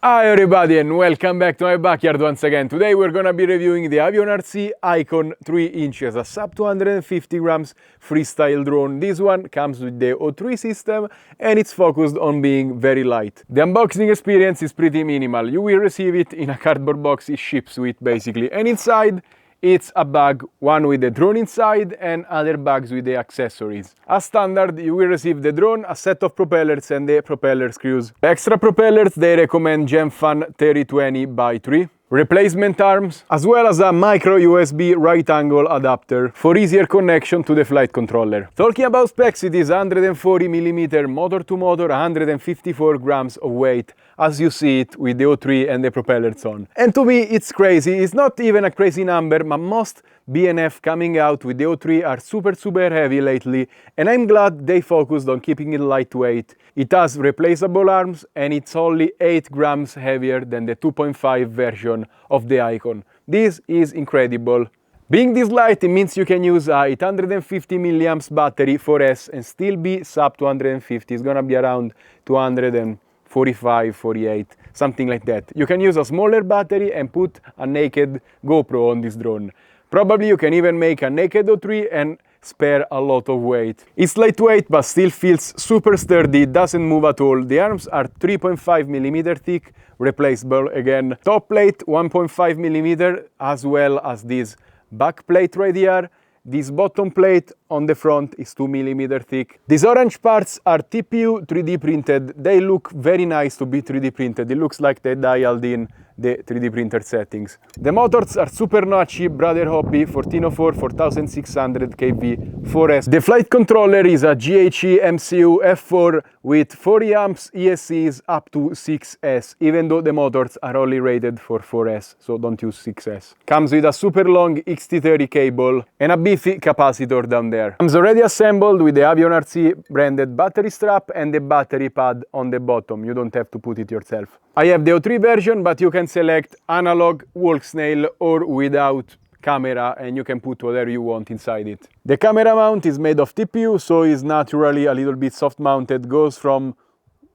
Hi everybody and welcome back to my backyard once again. Today we're gonna be reviewing the AvionRC Ikon 3 inches, a sub 250 grams freestyle drone. This one comes with the O3 system and it's focused on being very light. The unboxing experience is pretty minimal. You will receive it in a cardboard box it ships with basically, and inside it's a bag, one with the drone inside and other bags with the accessories. As standard, you will receive the drone, a set of propellers and the propeller screws. The extra propellers, they recommend Gemfan 3020x3. Replacement arms, as well as a micro USB right angle adapter for easier connection to the flight controller. Talking about specs, it is 140mm motor to motor, 154 grams of weight, as you see it with the O3 and the propellers on. And to me, it's crazy. It's not even a crazy number, but most BNF coming out with the O3 are super heavy lately, and I'm glad they focused on keeping it lightweight. It has replaceable arms and it's only 8 grams heavier than the 2.5 version of the Ikon. This is incredible. Being this light, it means you can use a 850 mAh battery 4S and still be sub 250. It's gonna be around 245, 48, something like that. You can use a smaller battery and put a naked GoPro on this drone. Probably you can even make a naked O3 and spare a lot of weight. It's lightweight but still feels super sturdy, doesn't move at all. The arms are 3.5mm thick, replaceable again. Top plate 1.5mm, as well as this back plate right here. This bottom plate on the front is 2mm thick. These orange parts are TPU 3D printed. They look very nice to be 3D printed. It looks like they dialed in the 3D printer settings. The motors are super notchy, Brother Hoppy 1404 4600 kV 4S. The flight controller is a GHE MCU F4 with 40 amps ESCs up to 6S, even though the motors are only rated for 4S, so don't use 6S. Comes with a super long XT30 cable and a beefy capacitor down there. Comes already assembled with the AvionRC branded battery strap and the battery pad on the bottom. You don't have to put it yourself. I have the O3 version, but you can select analog, walk snail or without camera, and you can put whatever you want inside it. The camera mount is made of TPU, so is naturally a little bit soft mounted. Goes from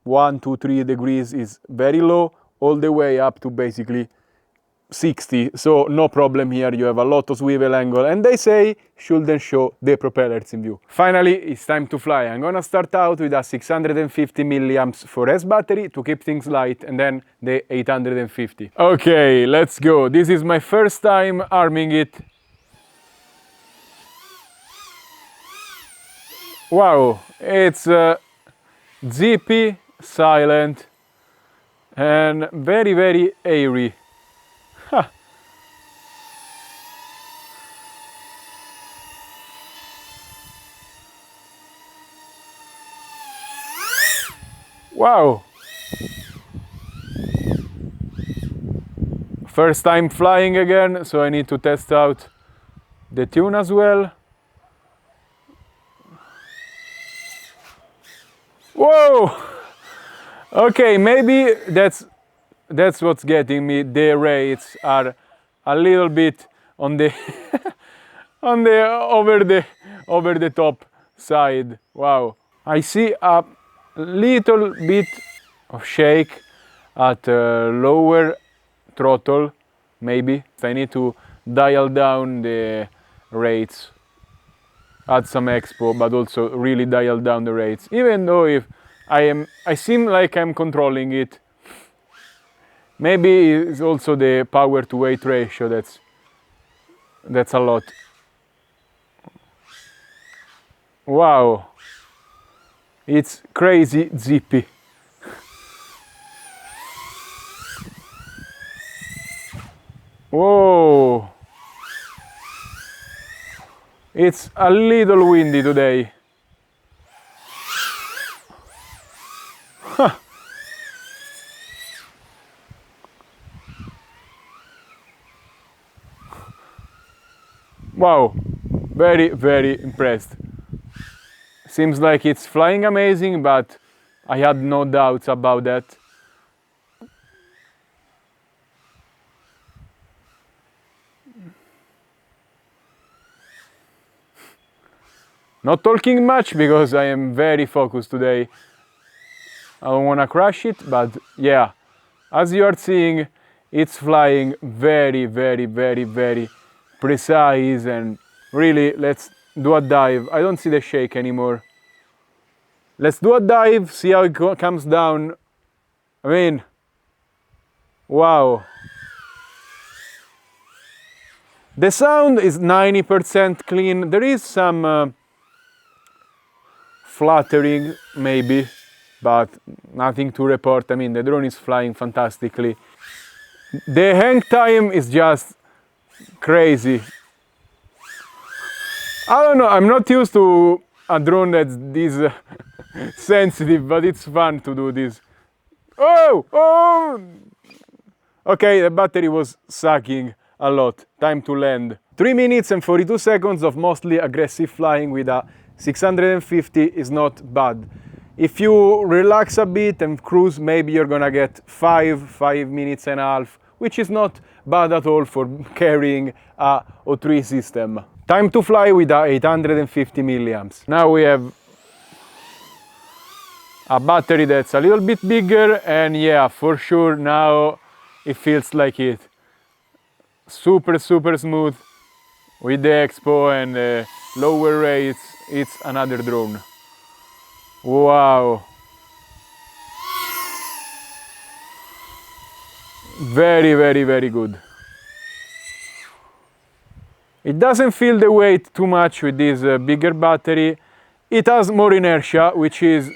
1 to 3 degrees, is very low, all the way up to basically 60, so no problem here. You have a lot of swivel angle, and they say shouldn't show the propellers in view. Finally, it's time to fly. I'm gonna start out with a 650 mAh 4S battery to keep things light, and then the 850. Okay, let's go. This is my first time arming it. Wow, it's zippy, silent, and very airy. Huh. Wow! First time flying again, so I need to test out the tune as well. Whoa! Okay, maybe that's what's getting me. The rates are a little bit on the on the over the top side. Wow. I see a little bit of shake at lower throttle, maybe. I need to dial down the rates, add some expo, but also really dial down the rates. Even though if I seem like I'm controlling it. Maybe it's also the power to weight ratio that's a lot. Wow, it's crazy zippy. Whoa, it's a little windy today. Huh. Wow, very impressed. Seems like it's flying amazing, but I had no doubts about that. Not talking much because I am very focused today. I don't want to crash it, but yeah, As you are seeing, it's flying very, very, very, very precise, and really, let's do a dive. I don't see the shake anymore. Let's do a dive, see how it comes down. I mean, wow. The sound is 90% clean. There is some fluttering maybe, but nothing to report. I mean, the drone is flying fantastically. The hang time is just crazy. I don't know, I'm not used to a drone that's this sensitive, but it's fun to do this. Oh! Oh! Okay, the battery was sucking a lot. Time to land. 3 minutes and 42 seconds of mostly aggressive flying with a 650 is not bad. If you relax a bit and cruise, maybe you're gonna get 5 minutes and a half, which is not bad at all for carrying a O3 system. Time to fly with a 850 milliamps. Now we have a battery that's a little bit bigger, and yeah, for sure now it feels like it. Super smooth with the expo and lower rates. It's another drone. Wow. Very good. It doesn't feel the weight too much with this bigger battery. It has more inertia, which is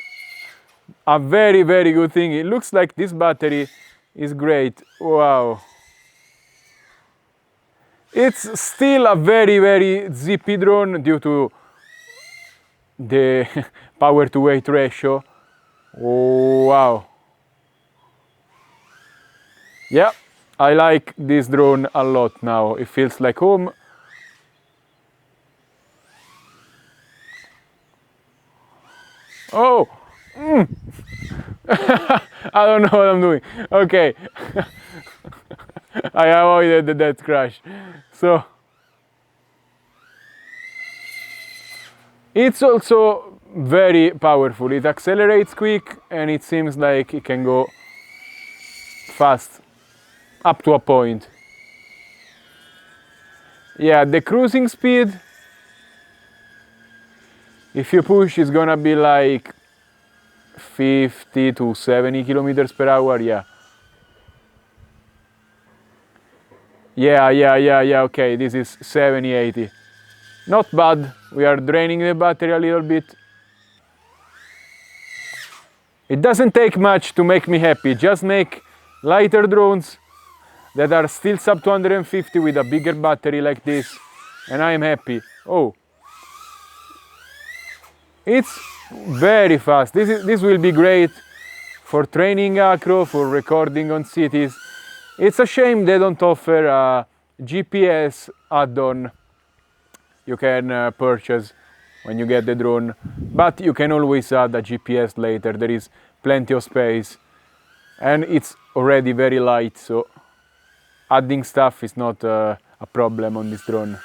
a very good thing. It looks like this battery is great. Wow. It's still a very zippy drone due to the power to weight ratio. Oh, wow. Yeah, I like this drone a lot now. It feels like home. Oh! I don't know what I'm doing. Okay. I avoided that crash. So it's also very powerful. It accelerates quick and it seems like it can go fast up to a point. Yeah, the cruising speed, if you push, is gonna be like 50 to 70 kilometers per hour. Yeah, okay, this is 70, 80. Not bad. We are draining the battery a little bit. It doesn't take much to make me happy. Just make lighter drones that are still sub 250 with a bigger battery like this, and I am happy. Oh, it's very fast. This will be great for training acro, for recording on cities. It's a shame they don't offer a GPS add-on you can purchase when you get the drone, but you can always add a GPS later. There is plenty of space and it's already very light, so adding stuff is not a problem on this drone.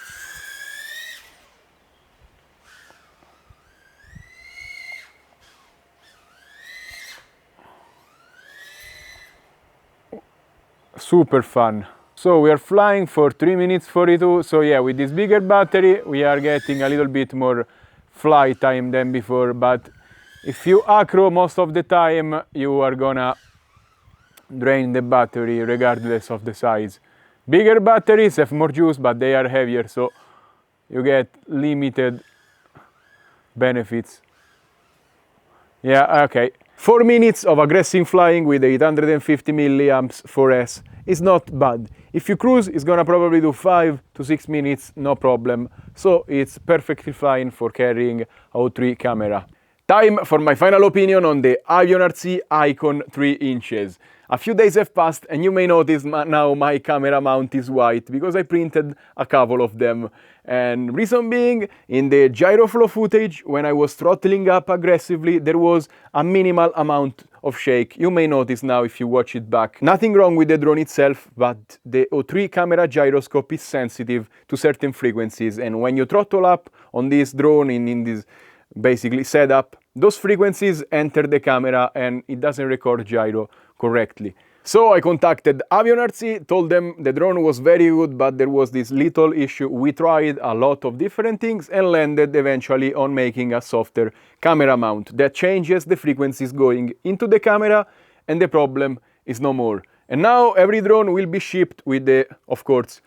Super fun. So we are flying for 3 minutes 42. So yeah, with this bigger battery we are getting a little bit more flight time than before, but if you acro most of the time you are gonna drain the battery regardless of the size. Bigger batteries have more juice, but they are heavier, so you get limited benefits. Yeah, okay. 4 minutes of aggressive flying with 850 milliamps 4S is not bad. If you cruise, it's gonna probably do 5 to 6 minutes, no problem. So it's perfectly fine for carrying a O3 camera. Time for my final opinion on the AvionRC Ikon 3 inches. A few days have passed and you may notice now my camera mount is white because I printed a couple of them. And reason being, in the gyro flow footage, when I was throttling up aggressively, there was a minimal amount of shake. You may notice now if you watch it back. Nothing wrong with the drone itself, but the O3 camera gyroscope is sensitive to certain frequencies. And when you throttle up on this drone in this basically setup, those frequencies enter the camera and it doesn't record gyro correctly. So I contacted AvionRC, told them the drone was very good, but there was this little issue. We tried a lot of different things and landed eventually on making a softer camera mount that changes the frequencies going into the camera, and the problem is no more. And now every drone will be shipped with the, of course,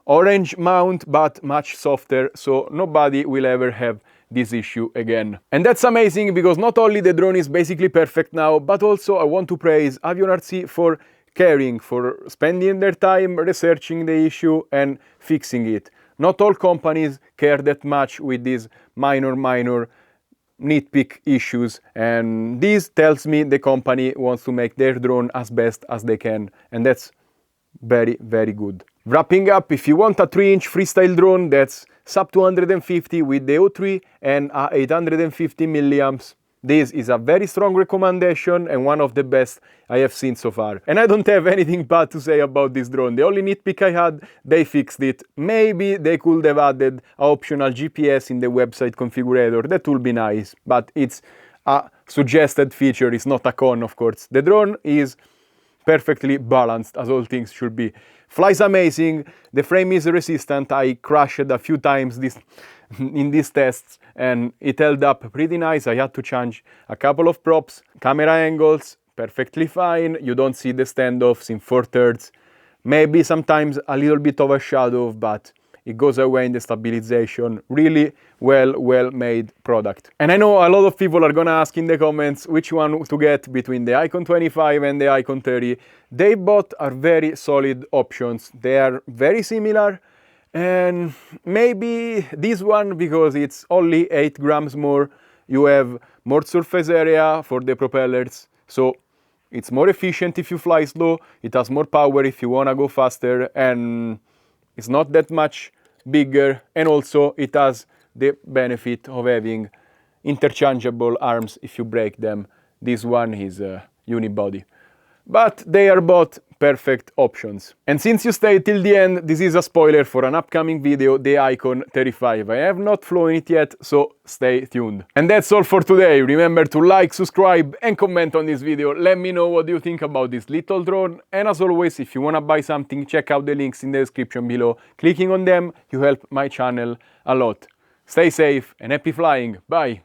orange mount, but much softer, so nobody will ever have this issue again. And that's amazing, because not only the drone is basically perfect now, but also I want to praise AvionRC for caring, for spending their time researching the issue and fixing it. Not all companies care that much with these minor nitpick issues, and this tells me the company wants to make their drone as best as they can, and that's very, very good. Wrapping up, if you want a 3-inch freestyle drone that's sub 250 with the O3 and 850 milliamps, this is a very strong recommendation and one of the best I have seen so far. And I don't have anything bad to say about this drone. The only nitpick I had, they fixed it. Maybe they could have added an optional GPS in the website configurator. That would be nice, but it's a suggested feature. It's not a con, of course. The drone is perfectly balanced, as all things should be. Flies amazing, the frame is resistant. I crashed a few times in these tests and it held up pretty nice. I had to change a couple of props. Camera angles, perfectly fine. You don't see the standoffs in 4/3. Maybe sometimes a little bit of a shadow, but it goes away in the stabilization. Really well made product. And I know a lot of people are gonna ask in the comments which one to get between the Ikon 25 and the Ikon 30. They both are very solid options. They are very similar, and maybe this one, because it's only 8 grams more, you have more surface area for the propellers, so it's more efficient if you fly slow, it has more power if you wanna go faster, and it's not that much bigger, and also it has the benefit of having interchangeable arms if you break them. This one is unibody. But they are both perfect options. And since you stayed till the end, this is a spoiler for an upcoming video, the Ikon 35. I have not flown it yet, so stay tuned. And that's all for today. Remember to like, subscribe and comment on this video. Let me know what you think about this little drone. And as always, if you wanna buy something, check out the links in the description below. Clicking on them, you help my channel a lot. Stay safe and happy flying. Bye!